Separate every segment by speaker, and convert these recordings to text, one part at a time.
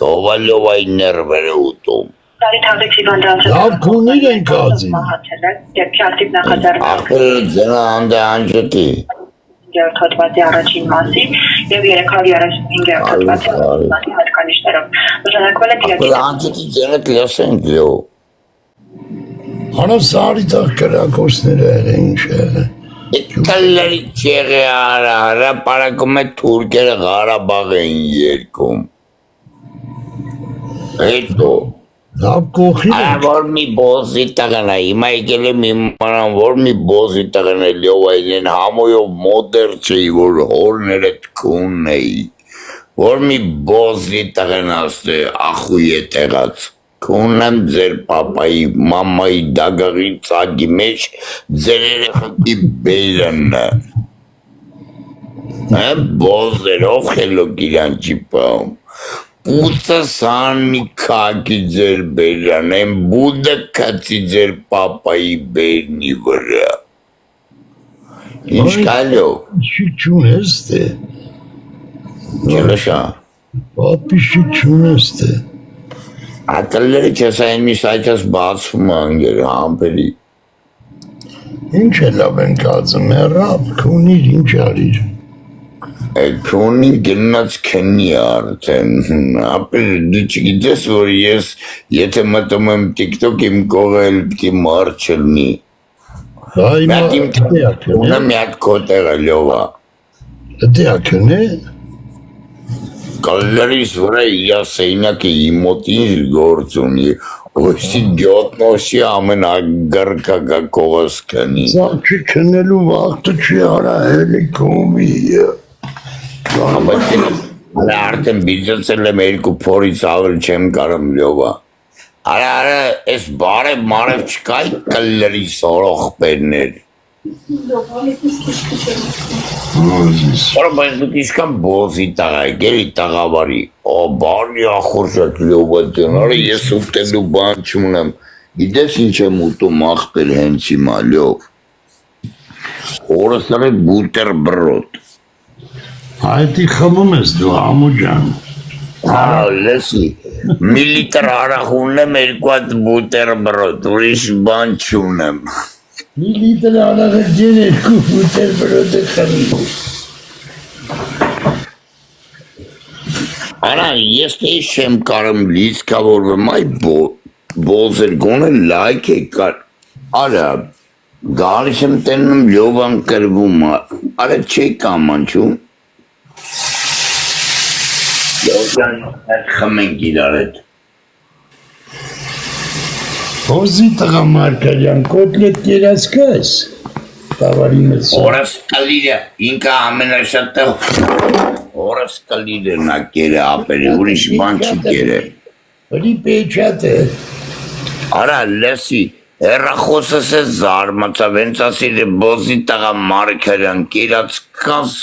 Speaker 1: Կովալովայի ներվերը ուտում։
Speaker 2: Լավ քունիր են կազին։
Speaker 1: Ախպերը ձնա հանդե անջտի։
Speaker 3: Հոդվածի առաջին մասի և 335 հոդվածի հատկանիշներով նշանակվել է
Speaker 1: Ախպերը անջտի ձենդ լսենք լյո։
Speaker 2: Հանա սարի տաղ կրակոսները ինչ
Speaker 1: Կլերի չեղի հրապարակում է թուրքերը Ղարաբաղ էին երկում։ Հետո
Speaker 2: լավ կողի
Speaker 1: որ մի բոզի տղան է, հիմա եկել եմ իմանամ, որ մի բոզի տղան է լյովային են համոյով մոդեր չէի, որ հորները թքունն էի, որ մի բոզի տղան աստ է ախույ է տեղած, քունն եմ ձեր պապայի, մամայի դագաղի ծագի մեջ, ձեր երեխակի բերն է, բոզերով խելոք իրան չի պահում, Պուցը սանի կակի ձեր բերան, են բուդը կացի ձեր պապայի բերնի վրա։ Ինչ կալյով։
Speaker 2: Շի չուն ես թե։
Speaker 1: Չլշա։
Speaker 2: Պապի շի չուն ես թե։
Speaker 1: Ատլերը չես այն մի սայթս բացվում անգեր համպերի։
Speaker 2: Ինչ է լավ են կածը, մերապ, կունիր ինչ արիր։
Speaker 1: Քունին գնաց քնի արդեն, ապեր դու չգիտես, որ ես եթե մտում եմ TikTok իմ կողը էլ պիտի մար չլնի։ Ունը մի հատ կոտեղը լյովա։
Speaker 2: Դե ակն է։
Speaker 1: Կալլերիս վրա իրա սեյնակը իմոտին գործ ունի, ոյսի գյոտնոշի ամեն ագրկակա կողս կնի։
Speaker 2: Սա չի քնելու վաղթը չի արա հելի կոմի
Speaker 1: Արդեն բիզնսել եմ երկու փորից ավել չեմ կարում լյովա։ Արա, ես բարև մարև չկա ի կլլերի սորող պերներ։ Որը բայց դուք իսկան բոզի տաղայք, էլի տաղավարի, բարի ախորժակ լյովա դեն, արա ես ուտելու բան չունեմ, գիտես ինչ եմ ուտում ախպեր հենց հիմա լյով։ Օրս նրեք բուտեր բրոտ։
Speaker 2: Այդի խմում ես դու համու ջան։
Speaker 1: Լեսի, մի լիտր հարախ ունեմ երկու հատ բուտեր բրոտ, ուրիշ բան չունեմ։
Speaker 2: Մի լիտր հարախը ջեր երկու բուտեր բրոտ է խմում։
Speaker 1: Արա, ես տեիշ չեմ կարում լիցկավորվեմ, այ բոզեր գոնը լայք է կար, արա, գալիս եմ տենում լյովան կրվում, արա չի կամանչում, լյովան խմենք իրար հետ։
Speaker 2: Հոզի տղա Մարկարյան, կոտլետ կերած կաս, տավարի մեծ։
Speaker 1: Օրս կլիրը, ինկա ամենաշատը, օրս կլիրը նա կերը ապերը, ուրիշ բան չի կերը։
Speaker 2: Հրի պեչատ է։
Speaker 1: Արա, լեսի, հեռախոսս է զարմացավ, հենց ասիր է բոզի տղա Մարկարյան, կերած կաս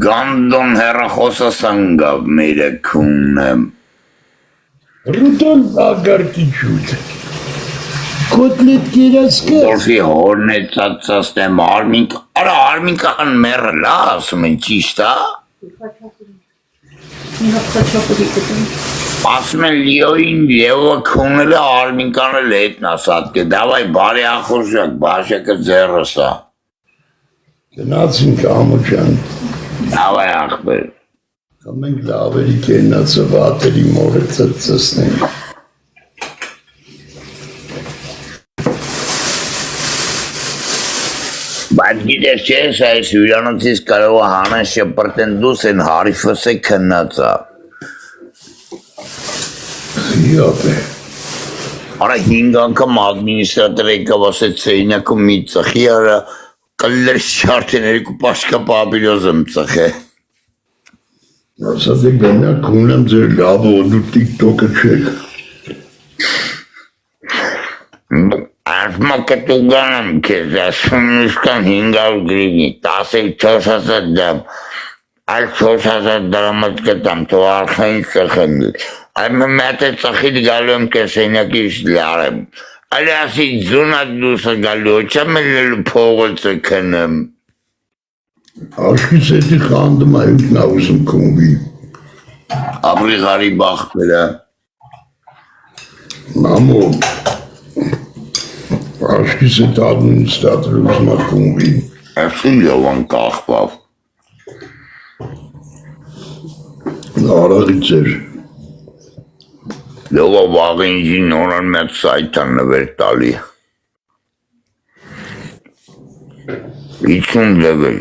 Speaker 1: գանդոն հեռախոսս անգավ մերը քուննեմ։
Speaker 2: Ռուտոն ագարկի չուտ։ Կոտլետ կերած կաս։
Speaker 1: Որվի հորն է ծացաստեմ արմինք, արա արմինքան մերը լա ասում են ճիշտ ա։ Ասում են լիոյին լևը քունել է արմինքան էլ հետն ասատ կե, դավայ բարի ախորժակ, բաշակը ձերս ա։
Speaker 2: Գնացինք ամու ճան։
Speaker 1: Դավայ ախբեր։
Speaker 2: Կամենք լավերի կենացը վատերի մորը ծծսնենք։
Speaker 1: Բայց գիտես չես այս հյուրանոցից կարող է հանեն շպրտեն դուս են հարիվս է քննածա։
Speaker 2: Իապ է։
Speaker 1: Արա 5 անգամ ադմինիստրատոր եկավ ասեց սեյնակում մի ծխի արա կլլեր շարդեն երկու պաշկա պապիրոզ եմ ծխե։
Speaker 2: Ասած է գնա կունեմ ձեր լավը դու տիկտոկը չեք։
Speaker 1: Ասմա կտուգան եմ կեզ, ասում նուսկան 500 գրիվնի, 14,000 դամ, այլ 4,000 դրամատ կտամ, թող արխային ծխնդի, այլ մատ է ծխիտ գալու եմ կեսենյակից լարեմ, այլ ասի ձունատ դուսը գալու, չեմ էլելու փողոցը կնեմ։
Speaker 2: Աշկիս էտի խանդում այույթն ավուսում կունվի։
Speaker 1: Ապրիղարի բախտերը։
Speaker 2: Մամո, աշկիս է administratorus մակումվի։
Speaker 1: Այսին լովան կախվավ։
Speaker 2: Արաղից էր։
Speaker 1: Լովա վաղինջի նորան մեծ սայթան նվեր տալի։ 50 լևել։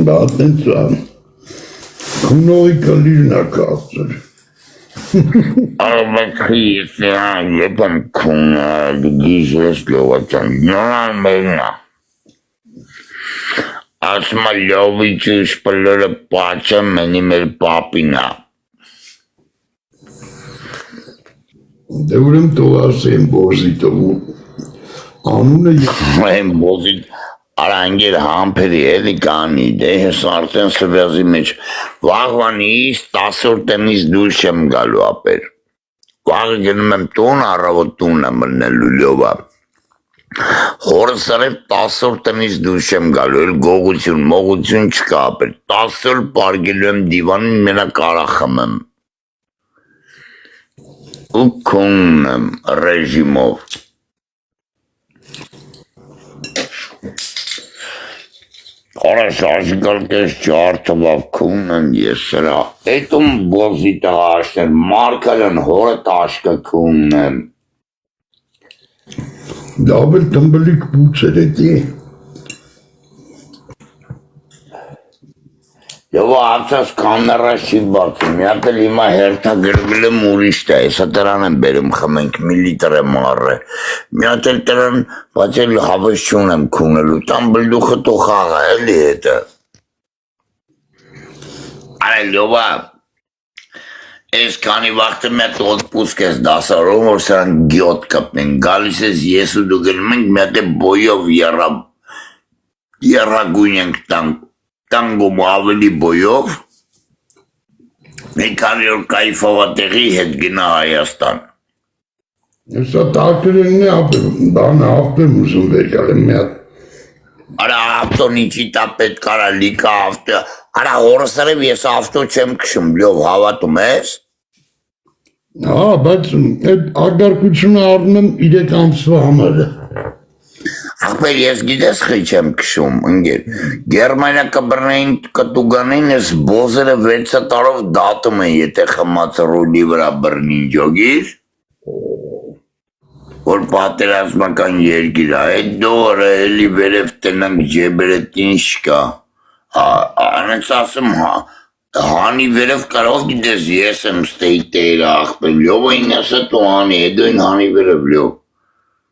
Speaker 2: Բատենց ան։ Քունողի կլիրնա կացր։
Speaker 1: Արվեքի իսիան եպն քունը գիժես լովացան, նորան մերնա։ Ասմա լովիչի շպլերը պաչը մենի մեր պապինա։
Speaker 2: Դե ուրեմ տողաս են բոզի տողու։ Անունը
Speaker 1: Այն բոզիտ Արանգեր համբերի էլի կանի, դե հես արդեն սվյազի մեջ, վաղվանից 10 օր տնից դուրս չեմ գալու ապեր, վաղը գնում եմ տուն, առավոտ տուն եմ մնելու լյովա, հորս սրև 10 օր տնից դուրս չեմ գալու, էլ գողություն, մողություն չկա ապեր, 10 օր պարգելու եմ դիվանին մենա կարախմ եմ, ու քունն եմ ռեժիմով, Արաշ աշգալ կես ճարտվավ քունն ես սրա, էտում բոզի տաղաշներ, մարկալն հորը տաշկը քունն եմ։
Speaker 2: դաբել տմբլիկ բուց էր էտի։
Speaker 1: Եվ ացած կամերաս չի բացում, միատել հիմա հերթա գրվել եմ ուրիշ տա, եսա տրան եմ բերում խմենք, միլիտր եմ առը, միատել տրան, բայց էլ հավես չուն եմ քունելու, տան բլդուխը տոխաղա, էլի հետը։ Արե լյովա, ես կանի վաղթը մետ օդպուսկ ես դասարում, որ սրան գյոտ կպնեն, գալիս ես ես ու դու գնում ենք միատել բոյով երագույն ենք տանգում ավելի բոյով, մի քանի օր կայֆավատեղի հետ գնա Հայաստան։
Speaker 2: Եսա տակրենն է բանը ավտեմ ուզում վերկալ եմ միատ։
Speaker 1: Արա ավտոն ինչի տա պետք արա լիկա ավտո, արա հորսարև ես ավտո չեմ կշում, լյով հավատում ես։
Speaker 2: Հա, բայց այդ արգարկությունը առնում եմ 3 ամսվա համարը։
Speaker 1: Ախպեր ես գիտես խի չեմ կշում, ընգեր, Գերմանիա կբրնեին կտուգանին ես բոզերը 6 տարով դատում են, եթե խմած ռուլի վրա բրնին ջոգիր, որ պատերազմական երկիր, այդ դորը էլի վերև տնանք ջեբերետ ինչ կա, անեց ասում հանի վերև կարով գիտես ես եմ ստեյտերը ախպեր, լյով այն ասա տու հանի, էդո այն հանի վերև լյով։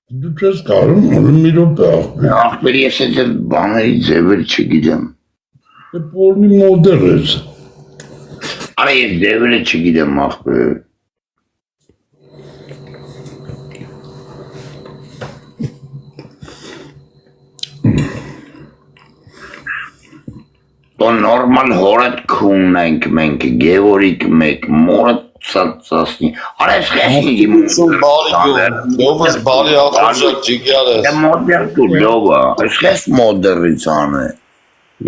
Speaker 2: Դու չես կարում, հորում մի ռոպե աղբեր։
Speaker 1: Ախպեր ես այդ բաների ձևեր չգիտեմ։
Speaker 2: Պորնի մոդեր ես։
Speaker 1: Արա ես ձևերը չգիտեմ ախպեր։ Տո նորմալ հորդ քունն ենք մենք, գևորիկ մեկ, մորդ ծածասնի, արա ես խեսնի
Speaker 4: Լովս բարի ախորժակ ջիգյար ես։
Speaker 1: մոդեր տու լովա, ես խես մոդերից անը։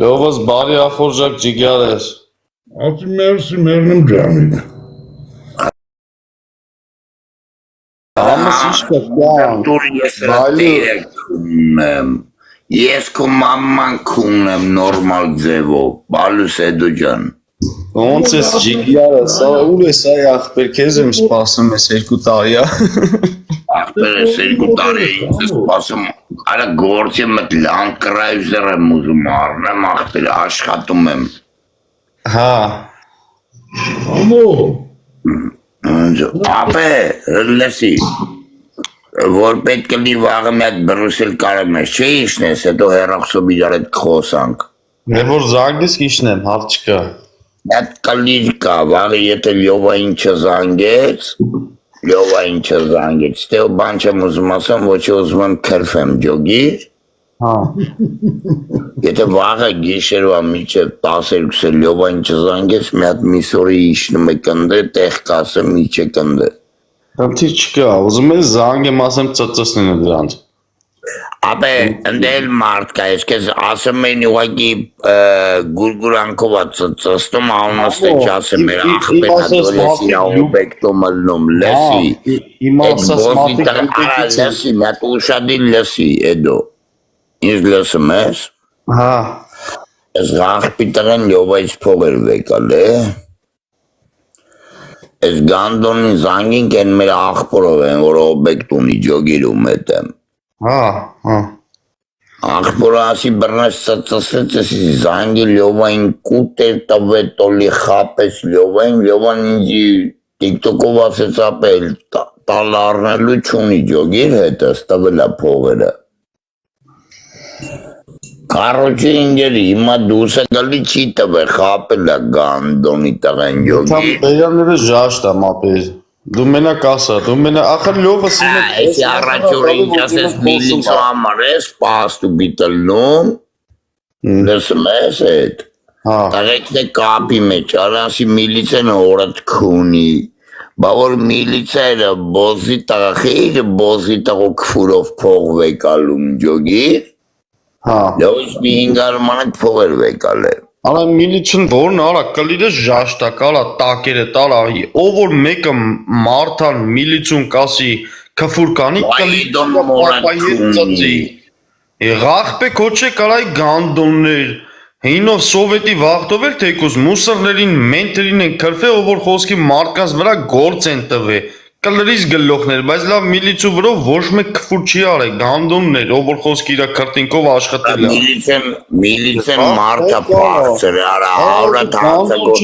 Speaker 4: Լովս բարի ախորժակ ջիգյար ես։
Speaker 2: Ացի մերսի մերնեմ ջանիկ։
Speaker 4: Համս ինչ կա
Speaker 1: Դուր ես ռատերը քունն եմ, ես քո մամման քունն եմ նորմալ ձևով, բալուս էդու ջան։
Speaker 4: Ոնց ես ջիգյար ես, ուր ես այ ախպեր, քեզ եմ սպասում ես 2 տարի,
Speaker 1: Ախպեր ես 2 տարի ինձ սպասում, արա գործի մտ լան կրայվզեր եմ ուզում առնեմ, ախպեր աշխատում եմ։
Speaker 4: հա,
Speaker 2: Ամո,
Speaker 1: Ապե, լեսի, որ պետք է լի վաղը մի հատ բրուսել կարեմ ես, չէ իշնես, հետո հեռախսով իրար հետ կխոսանք։
Speaker 4: որ զանգես կիշնեմ, հավ չկա։
Speaker 1: Այդ կլիր կա, վաղը եթե լյովային չզանգեց, ստեղ բան չեմ ուզում ասեմ, ոչ ուզում եմ կրվեմ ջոգիր,
Speaker 4: Հա,
Speaker 1: եթե վաղը գիշերվա միջև 12-ը լյովային չզանգեց, մի հատ միսորի իշնում է կնդե, տեղ կասեմ իչ է կնդե։
Speaker 4: խնդիր չկա, ուզում ես զանգեմ ասեմ ծծսնին դրանց։
Speaker 1: Ապե ընդել մարդ կա, ես կեզ ասում են ուղակի գուրգուրանքով ծստում անունաստը չասում էր աղպետատոր լեսի աղպետում ըլնում լեսի արա լեսի մյատ ուշադի լեսի էդո ինձ լսում ես ես աղպետարան լյովայց փող էր վեկալ է ես գանդոնին զանգին կեն մեր աղպորով են որ օբեկտ ունի ջոգիրում հետեմ Աղբորը ասի բռնես ծծսվեց էսի զանգի լյովային կուտ էր տվեց տոլի խապես լյովան ինձի տիկտոկով ասեց ապել տալ առնելու չունի ջոգիր հետս տվելա փողերը Կարոջի ինգերի հիմա դուսը գալի չի տվե խապելա գանդոնի տղեն ջոգիր
Speaker 4: Բեյանները ժաշտ եմ ապեր Դու մենակ ասա, դու մենակ, ախր լովը սինը
Speaker 1: Այսի առաջորը ինչ ասես միլիցո համար ես, պաստու բիտլնում, լսում ես էդ, տղեկն է կապի մեջ, արասի միլիցեն օրդ քունի, բա որ միլիցերը բոզի տղախիր, բոզի տղո կվուրով փող վեկալում ջոգիր, լովից մի հինգարմանդ փող էր վեկալ է
Speaker 4: Արա միլիցն որն արա կլիրը ժաշտա կալա տակերը տարա ով որ մեկը մարդան միլիցուն կասի քֆուր կանի կլիրը պապայետ ծծի Ղախպե կոչե կարայ գանդոններ հինով սովետի վաղտով էր թեկուզ մուսրներին մենթերին են քրֆե ով որ խոսքի մարդկանց վրա գործ են տվե կլրից գլոխներ բայց լավ միլիցու վրով ոչ մեկ քֆուր չի արել գանդոններ ով որ խոսքի իրա քրտինքով աշխատել է
Speaker 1: միլիցեն մարդը փախցր արա հավրատ հացակո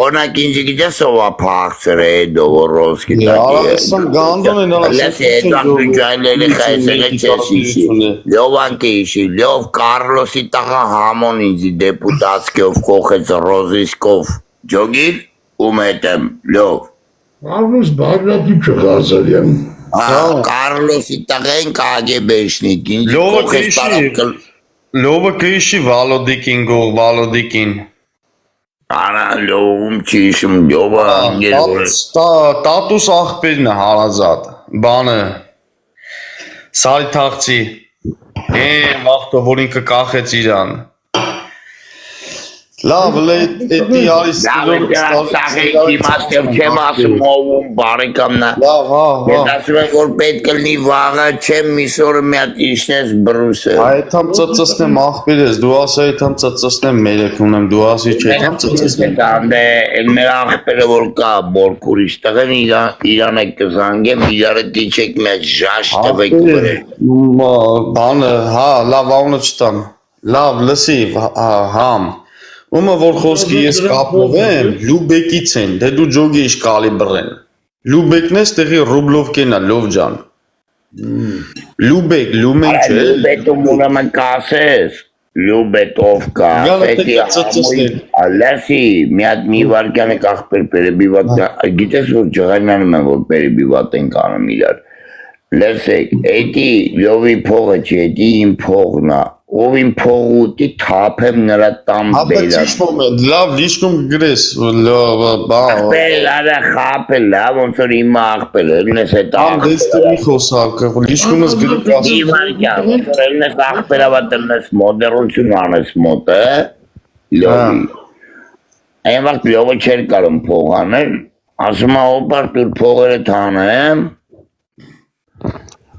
Speaker 1: Օրինակ ինձ գիտես ով է փախցր է դովորովսկի
Speaker 4: Արասան գանդոն են արասան
Speaker 1: Լես է դու ջայլել է խայսել է չեսիշի Լյովանքի իշի լյով Կարլոսի տղա համոն ինձի դեպուտացկով կողեց ռոզիսկով ջոգիր ում հետեմ լյով
Speaker 2: Կարլոս Բագրատի չղազարյան
Speaker 1: Կարլոսի տղեն կագեբեշնիկ ինձ կողեց
Speaker 4: Լովը կիշի վալոդիկին գող վալոդիկին
Speaker 1: Արա լովում չիշում լովը անգեր
Speaker 4: Տատուս աղպերն է հարազատ բանը Սարի թաղցի վաղտով որ ինքը կախեց իրան Լավ էդի արիս
Speaker 1: Սախեք չեմ ասում ովում բարեկամնա Ես ասում եմ որ պետք կլնի վաղը չեմ միսորը միատ իշնես բրուսը
Speaker 4: Այդամ ծծսնեմ աղպեր ես դու ասա այդամ ծծսնեմ մերեք ունեմ դու ասի չէ այդամ ծծսնեմ
Speaker 1: Դանդե մեր աղպերը որ կա բորքուր իշտղեն իրան է կզանգեմ իրարը դիչեք միատ ժաշ տվեք
Speaker 4: Բանը լավ անունը չտամ լավ լսի համ Ումը որ խոսքի ես կապնով եմ, լուբեկից են, դե դու ջոգի իշ կալիբր են Լուբեկն ես տեղի ռուբլովկեն է, լով ջան Լուբեք, լումեն չէ
Speaker 1: Լուբետում ուրեմն կասես Լուբետով կա Լեսի, միատ մի վարկյան է կաղպեր պերեբի վատյան Գիտես որ ջղայնանում են որ պերեբի վատեն կանում իրար Լեսեք, էդի լովի փողը չի, էդի իմ փողն է Ով իմ փողուտի թափեմ նրա տամ բերած
Speaker 4: Հապա ճիշտ մոմենտ, լավ լիշկում գրես
Speaker 1: Աղպել արա խապել լավ ոնց որ իմ աղպել Ելնես էտ
Speaker 4: աղպել դեստերի խոսակ, լիշկումս գրիկ ասում
Speaker 1: Իվարկյան, ոնց որ ելնես աղպել ավատ ելնես մոդերություն անես մոտ Լովի Այն վաղտ լովը չեր կարում փող անել Ասում է օպար տուր փողերը թանեմ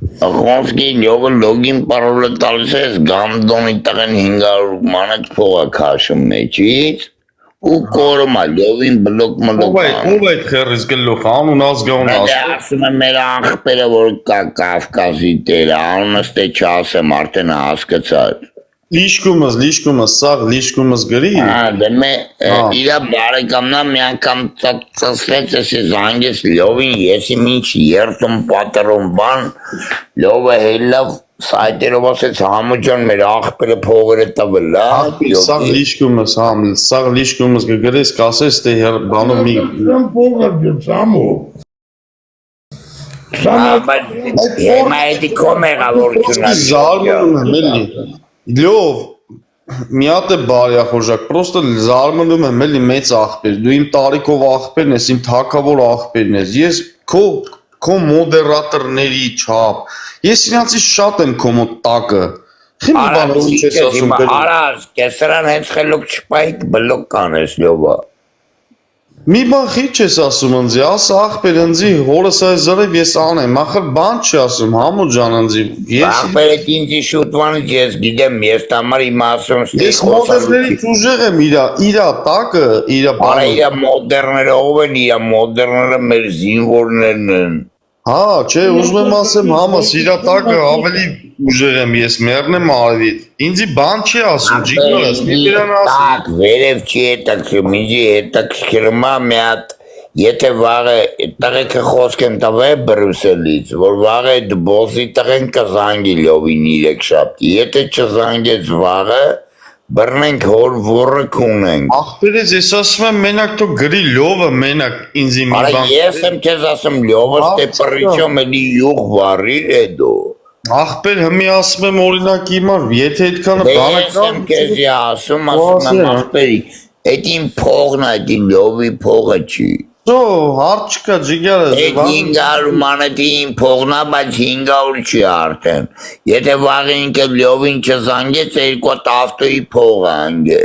Speaker 1: Ղոնսկի լյովը լոգին պարոլը տալիս ես գամդոնի տղեն 500 մանետ փողա քաշում մեջից ու կորում է լյովին բլոկ մլոկ
Speaker 4: Ով այդ խերիս գլոխ անուն ազգաուն
Speaker 1: ասում է մեր աղպերը որ կա կավկազի տերը անունս տե չասեմ արդեն հասկացած
Speaker 4: Լիշկումս, սաղ լիշկումս գրի
Speaker 1: Դեմե իրա բարեկամնա մի անգամ ծծվեց էսի զանգես լյովին եսի մինչ երդում պատրում բան լյովը հելլավ սայտերով ասեց համուջան մեր աղպերը փողերը տվլա
Speaker 4: Սաղ լիշկումս գրես կասես տե բանով մի
Speaker 2: փողը ծամո
Speaker 1: Հիմա էդի կոմեղավորություն
Speaker 4: Զարմանում եմ էլի Լյով, մի հատ է բարյախորժակ, պրոստը զարմնում եմ էլի մեծ աղպեր, դու իմ տարիքով աղպերն ես, իմ թակավոր աղպերն ես, ես քո քո մոդերատորների չափ։ Ես իրանցից շատ եմ քո մոտ տակը։ Խիմի բան չես ասում։
Speaker 1: Արաս, կեսրան հենց խելոք չպայք բլոկ կանես լյովա։
Speaker 4: Մի բան խիչ ես ասում ընձի, ասա աղբեր ընձի, հորս այս զրև ես անեմ, ախր բան չի ասում, համու ջան ընձի։
Speaker 1: Աղբեր էտ ինձի շուտվանից ես գիտեմ, ես տամար իմ ասում
Speaker 4: Ես մոդերներից ուժեղ եմ իրա տակը, իրա
Speaker 1: բանը։ Արա իրա մոդերները ով են, իրա մոդերները մեր զինվորներն են։
Speaker 4: Հա, չէ, ուզում եմ ասեմ համաս, իրա տակը ավելի ուժեղ եմ ես, մերն եմ արվիտ, ինձի բան չի ասում, ջիգնալս, մի բերան ասում։
Speaker 1: Տակ, վերև չի հետաքրում, ինձի հետաքրում մի հատ, եթե վաղը տղեկը խոսք եմ տվե Բրուսելից, որ վաղը դբոսի տղեն կզանգի լյովին 3 շաբթի, եթե չզանգեց վաղը, բռնենք հոր որը կունենք։
Speaker 4: Աղբերից ես ասում եմ մենակ թո գրի լյովը մենակ ինձի մի բան։
Speaker 1: Արա ես եմ քեզ ասում լյովը ստե պրիչոմ էլի յուղ վարիր է դու։
Speaker 4: Աղբեր հմի ասում եմ օրինակ իմար, եթե այդքանը բանը
Speaker 1: Ես եմ քեզ ասում եմ աղբերի, էդ իմ փողն է, էդ լյովի փողը չի։
Speaker 4: Սո, հարց չկա ջիգարը։
Speaker 1: Էդ 500 մանեթի իմ փողն է, բայց 500 չի արդեն։ Եթե վաղը ինքը լյովին չզանգեց, 2 ավտոյի փողը անգե։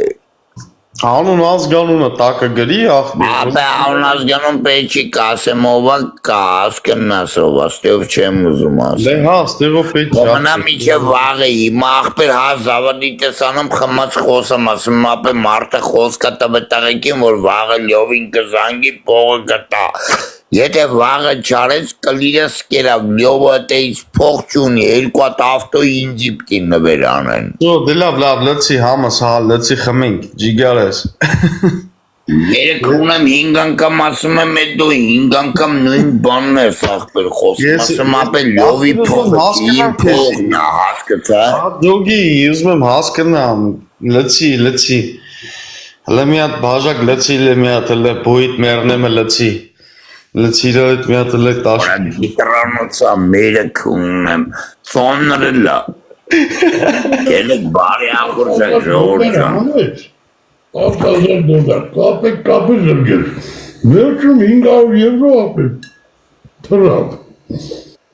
Speaker 4: Անուն ազգանունը տակը գրի աղբեր։
Speaker 1: Ապե անուն ազգանուն պետք չի կասեմ ովա կաս կնասով, աստեով չեմ ուզում ասեմ։
Speaker 4: Դե հա, ստեղով պետք չի։
Speaker 1: Կոմնա միջև վաղը հիմա աղբեր հա զավադի տեսանում խմած խոսում ասում ապե մարդը խոսքա տվետաղեկին որ վաղը լյովին կզանգի փողը գտա Եթե վաղը չարեց կլիրես կերավ լյովը տեից փող չունի 2 ավտոյի ինձի պտի նվեր անեն
Speaker 4: Սո, դե լավ, լծի համս, հա, լծի խմենք, ջիգարես
Speaker 1: Երեք ունեմ 5 անգամ ասում եմ էդ դու 5 անգամ նույն բանն ես աղբեր խոսում ասում ապե լյովի փողը իմ փողն է հասկացա
Speaker 4: Ջոգի, ուզում եմ հասկանամ, լծի Հլը մի հատ բաժակ լծի մի հատ հլը բույտ մերնեմը լծի Լծիրոյդ մի հատ հլը տաշ
Speaker 1: Դրանոցա մերը կունեմ ծոնները լա Կելեք բարի աղուրժակ ժողոր ճան
Speaker 2: $10,000 կապը զրգեր վերջում 500 եվրո ապետ թրավ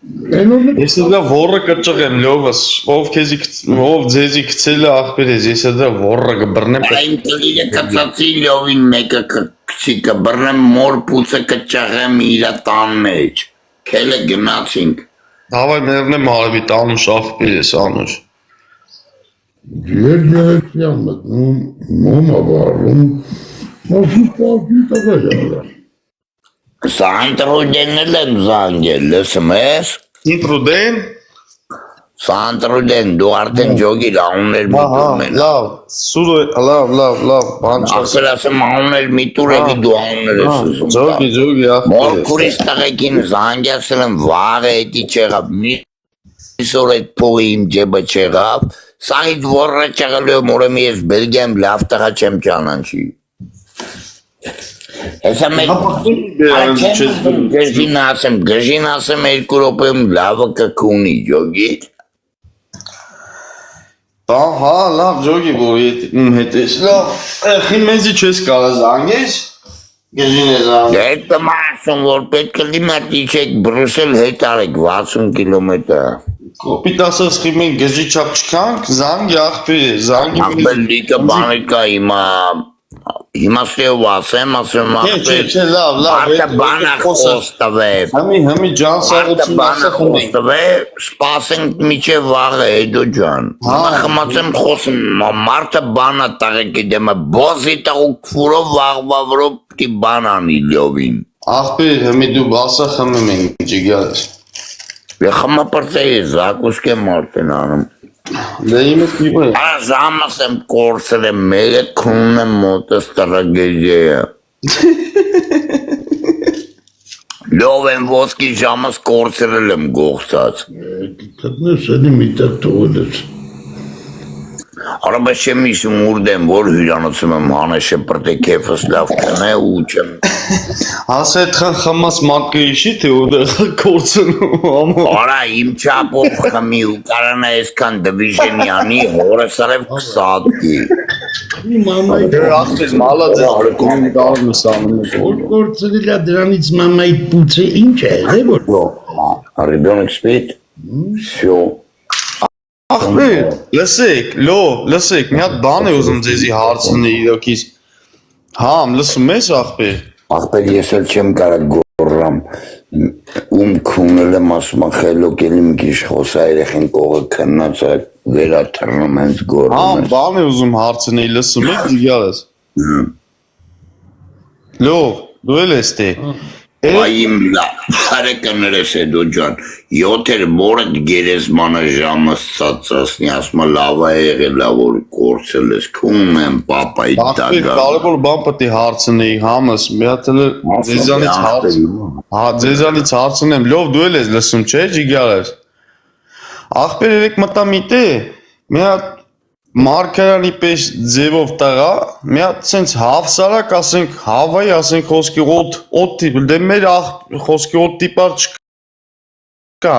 Speaker 4: Ես դա որը կճղեմ լովս, ով ձեզի կցել է աղբեր ես, ես դա որը կբրնեմ
Speaker 1: Այն կլիրը կծացի լովին մեկը կկցի կբրնեմ մոր պուցը կճղեմ իրա տան մեջ Կելը գնացինք
Speaker 4: Հավայ մերնեմ արվի տանուշ աղբեր ես անուշ
Speaker 2: Երգերեցյան մտնում, մոմա վարում, մասու պակին տղա յարա
Speaker 1: Սանտրուդենն եմ զանգել, լսում ես
Speaker 4: Ինտրուդեն
Speaker 1: Սանտրուդեն, դու արդեն ջոգիր անուներ միտում են
Speaker 4: լավ, սուրը, լավ, բան չաս
Speaker 1: Աղբեր ասեմ անուներ միտուր էլի դու անուներ ես ուզում
Speaker 4: Ջոգի, աղբեր
Speaker 1: Մորքուրիս տղեկին զանգյասել եմ վաղը էտի չեղավ, միսոր էտ փողի իմ ջեբը չեղավ, սաղիտ որը չեղելու եմ ուրեմ ես բելգեմ լավ տղա չեմ ճանանչի Հեսա մեկ գժին ասեմ 2 ռոպեմ լավը կկունի ջոգիր
Speaker 4: Հա, լավ, ջոգի, որ հետ ես լավ, խի մեզի չես կարա զանգես Գժին է զանգ
Speaker 1: Հետ կմասում որ պետք է լիմատի չեք բրուսել հետ արեք 60 կիլոմետր
Speaker 4: Կոպիտ ասած խի մենք գժի չապ չկանք, զանգի աղբեր է, զանգի
Speaker 1: Աղբեր լիկը բանը կա Հիմա ստեով ասեմ աղբեր
Speaker 4: լավ,
Speaker 1: Մարդը բանը խոս տվե
Speaker 4: Հմի ջան
Speaker 1: Մարդը
Speaker 4: սաղություն
Speaker 1: բանը խոս տվե Սպասենք միջև վաղը էդո ջան Հիմա խմացեմ խոսում Մարդը բանը տաղեկի դեմը Բոզի տաղու կվուրով վաղվավրով պտի բան անի լյովին
Speaker 4: Աղբեր հմի դու ասա խմեմ ենք ջիգարես
Speaker 1: Խմա պրծեի զակուսկ եմ արդեն անում
Speaker 4: Դե իմս կիպը
Speaker 1: Զամս եմ կորսել եմ մերը քունն եմ մոտս տրագեջեը Լով եմ ոսկի ժամս կորսել եմ գողցած
Speaker 2: Կտնես էլի միտակ տողել ես
Speaker 1: Արաբը չեմ իշում ուրդ եմ, որ հյուրանոցում եմ հանեշը պրտե կեվս լավ կնե ու չեմ
Speaker 4: Ասա էդ խմաս մատկը իշի թե ու դեղ կորցնում
Speaker 1: Արա իմ չապով խմի ու կարանա եսքան դվիժենյանի հորը սարև կսատկի
Speaker 2: Մամայի
Speaker 4: Ախպեր մալած ես բրկում դառնում ես անում։
Speaker 2: որ կորցրել է դրանից մամայի պուծը ինչ է եղել որ
Speaker 1: Ребенок спит, все.
Speaker 4: Ախպեր, լսեք, մի հատ բան է ուզում ձեզի հարցնել իրոքից։ Համ, լսում ես ախպեր։
Speaker 1: Ախպեր ես էլ չեմ կարող գոռամ, քունել եմ ասում խելոք էլի մի քիչ խոսա երեխեն կողը քննած է վերաթռնում հենց գոռում
Speaker 4: Համ,
Speaker 1: ես։
Speaker 4: բան է ուզում հարցնել, լսում եք դիգալս։ Լավ, դու էլ ես թե։
Speaker 1: Այիմ լա, խարեկներես է դու ջան, յոթեր մորդ գերեզմանը ժամը ստացասնի, ասմա լավա եղել լավ որ կորցել ես, քում եմ պապայի
Speaker 4: Ախպեր,
Speaker 1: դագա։
Speaker 4: կարևոր բան պետք է հարցնեի, համս, մի հատ էլ ձեզանից հարցնեմ, լավ դու էլ ես լսում, չէ, ջիգալս։ Ախպեր երեք մտա միտե, մի հատ Մարգարյանի պես ձևով տղա, մի հատ սենց հավսարակ ասենք, հավայի ասենք խոսքի օդ տիպ, դե մեր խոսքի օդ տիպար չկա,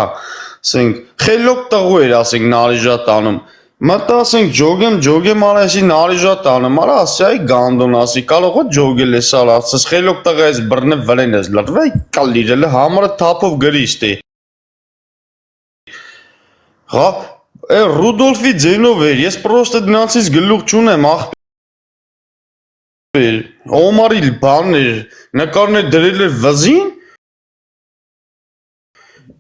Speaker 4: ասենք, խելոք տղու էր ասենք նարիժատ անում, մտա ասենք ջոգեմ արեսի նարիժատ անում, արա ասի այ գանդոն ասի, կարող է ջոգել ես արա, ասես խելոք տղա ես բրնը վրեն ես լրվա, կալ իրել է համարը թապով գրիշտ է, Ռուդոլֆի ձենով էր, ես պրոստը դնացից գլուղ չունեմ, ախպեր, Օմարի բանն էր, նկարն էր դրել էր վզին,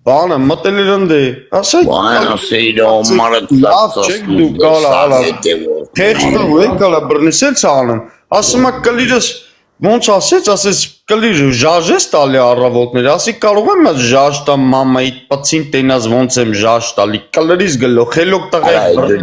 Speaker 4: բանը մտել էր ընդ է, ասայ,
Speaker 1: Բան ասեիր Օմարը
Speaker 4: լավ չեք դու կալա, խեխտը ու է կալա բրնիսել ծանում, ասում ա կլիրս, ոնց ասեց կլիր ժաժ ես տալի առավոտներ, ասի կարող եմ ես ժաժ տամ մամայի պծին տենազ ոնց եմ ժաժ տալի, կլրից գլո, խելոք տղայ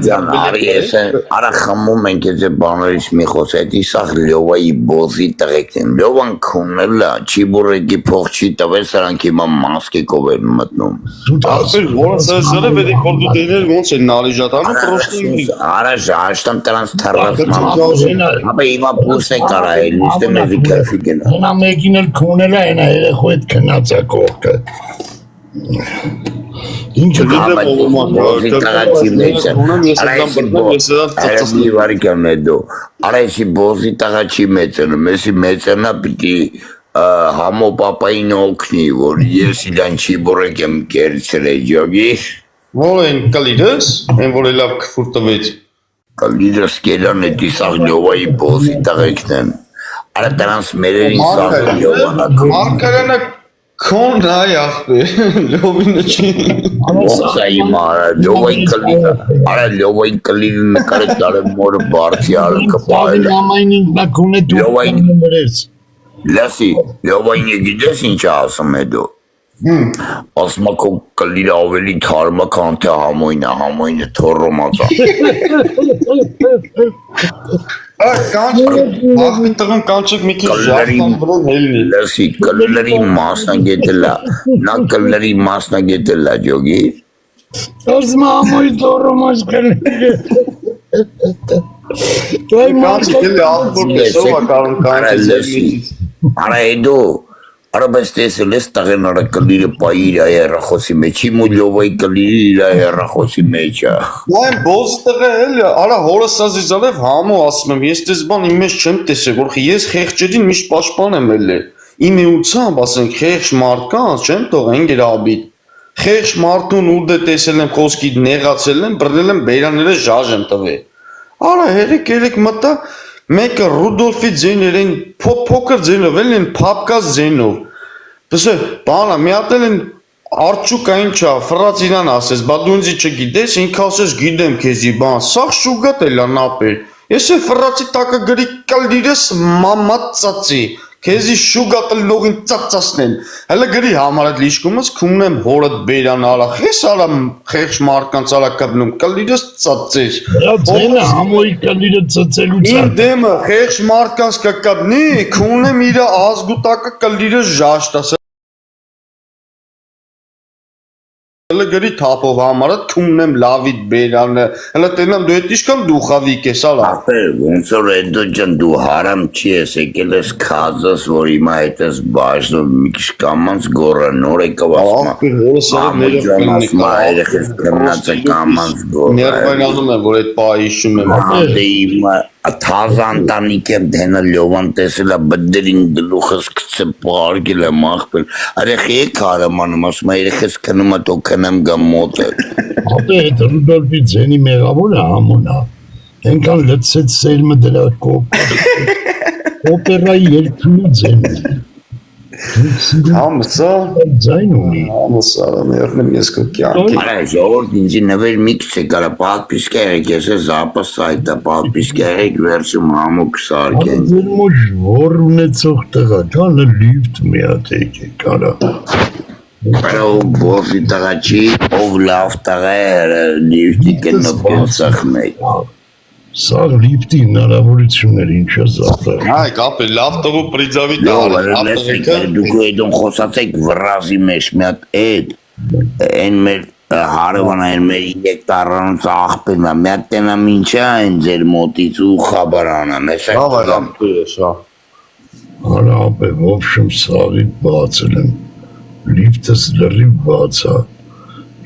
Speaker 1: Ջան, արի ես արա խմում ենք ես բաներից մի խոս, այդ իսախ լյովայի բոզի տղեկն են, լյովան քունել է, չի բուրեկի փող չի տվել, սրանք հիմա մասկիկով են մտնում։
Speaker 4: Ախպեր, որը սրը վերի որ դու դեներ ոնց են նալիժատանում, պրոշտին
Speaker 1: Արա ժաշտան տրանց թարված ապա հիմա պուս է կարա էլ, իստե մեզի կերվիկ են։
Speaker 2: Հնա մեկին էլ քունել է հենա երեխու հետ քնած է կողքը Ինչը
Speaker 1: Արայսի բոզի տղաչի մեծնում, եսի մեծնա պիտի համո պապային օգնի, որ ես իրան չի բորեք եմ կերցել է ջոգի
Speaker 4: Որ են կլիրս, են որ լավ կֆուր տվեց
Speaker 1: Կլիրս կերան է դիսաղ լյովայի բոզի տղեկն են Արա տրանց մերերին սաղ լյովանակ
Speaker 4: Մարգարյանը քոն նայ ախպեր, լյովինը չի
Speaker 1: Ոնց է հիմա արա լյովային կլիրը նկարը դարը մորը բարձի արը կպահել է
Speaker 2: Մամային ինքնակուն է դու մրեց
Speaker 1: Լասի, լյովայինը գիտես ինչ ասում է դու Ասմա քո կլիրը ավելի թարմա քան թե համոյնը թորոմացա
Speaker 4: Ախպի տղում կանչեք մի քիչ ժախտան բրոն հելնի
Speaker 1: Լասի, կլրի մասնագետելա, նա կլրի մասնագետելա ջոգի
Speaker 2: Ասմա համոյ թորոմաց կլիրը
Speaker 4: Կանչեք էլի ախպոր կեսով ակարում կանչեք
Speaker 1: Արա էդու, արա բես տեսել ես տղեն արա կլիրը պայի իր այրախոսի մեջ, իմ ու լյովայի կլիրը իր այրախոսի մեջ է
Speaker 4: Նայմ բոզ տղը էլի, արա հորս սազիզալև համու ասում եմ, ես տես բան իմ մեջ չեմ տեսել, որ ես խեղճերին միշտ պաշպան եմ էլի Իմ էությամբ ասենք խեղճ մարդկանց չեմ թողեն գերաբիտ Խեղճ մարդուն ուր դե տեսել եմ խոսքի նեղացել եմ, բրնել եմ բերաները ժաժ եմ տվել Արա երեք մտա Մեկը Ռուդոլֆի ձեներ են փոքր ձենով են փապկած ձենով Բսե բանա մի հատ են արջուկա ինչա ֆրած իրան ասես բա դու ինձ չգիտես ինքը ասես գիտեմ քեզի բան սաղ շուգատ էլա նապեր ես է ֆրացի տակը գրի կլիրես մամացածի քեզի շուգատը լողին ծածածնեն հələ գրի համարդ լիշկումս քումնեմ հորդ բերան արա խես արա խեղճ մարկանց արա կբնում կլիրես ծածես
Speaker 2: Ձենը համոյի կլիրը ծծելու
Speaker 4: Իմ դեմը խեղճ մարդկանց կկապնի, քունեմ իր ազգուտակը կլիրը ժաշտաս Հələ գրի թապով համարդ քունեմ լավիտ բերանը, հələ տենամ դու էտ իշքան դուխավիկ ես ալա
Speaker 1: Ախպեր, ոնց որ էդո ջան դու հարամ չի ես եկել ես քազս, որ հիմա հետ ես բաժնում մի քիչ կամանց գոռը նոր եկավ ասում
Speaker 4: Ախպեր հորս
Speaker 1: Ջան ասում երեխես կնած է կամանց գոռը
Speaker 4: Ներվայնանում եմ, որ էտ պահ իշում եմ
Speaker 1: Դե հիմա Թազան տանիք եմ դենը լյովան տեսել է բդրին գլուխս կծը պարգել եմ աղբել, արեխ եկ հարամանում, ասում է երեխես կնում է տո կնեմ գամ մոտ է։
Speaker 2: Ապե հետ Ռուդոլֆի ձենի մեղավորը համոնա, ենքան լծեց սերմը դրա օպերայի երկնու ձենը։
Speaker 4: Համսա,
Speaker 2: Ձայն ունի։
Speaker 4: համսա, մերնեմ ես կյանքի։
Speaker 1: Արա ժողորդ ինձի նվեր մի քիչ կարա պատպիսկա եղեք, ես է զապը սայտը պատպիսկա եղեք վերցում համուկ սարկեն։
Speaker 2: Ձեր մոտ որ ունեցող տղա, կանը լիվտ մի հատ եկե կարա։
Speaker 1: Արա ով բոսի տղա չի, ով լավ տղա է, լիվտի կնոպեն սախմեկ։
Speaker 2: Սաղ լիվտի հնարավորություններ ինչա զապր։
Speaker 4: Այ կապե լավ տղու պրիձավի
Speaker 1: Լավ,
Speaker 4: տղա։
Speaker 1: լեսեք, դուք այդոն խոսացեք վրազի մեջ մի հատ էդ, են մեր հարևան այն մեր 3 տարանուց աղբեն է, մի հատ տենամ ինչա են ձեր մոտից ու խաբարանան, ես
Speaker 4: Լավ այլամ շա։
Speaker 2: Արա ապե ոբշմ սաղի բացել եմ, լիվտս լրիվ բացա,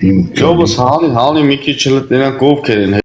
Speaker 2: իմ
Speaker 4: Ջոբս հանի մի քիչ լտնան կովքեր են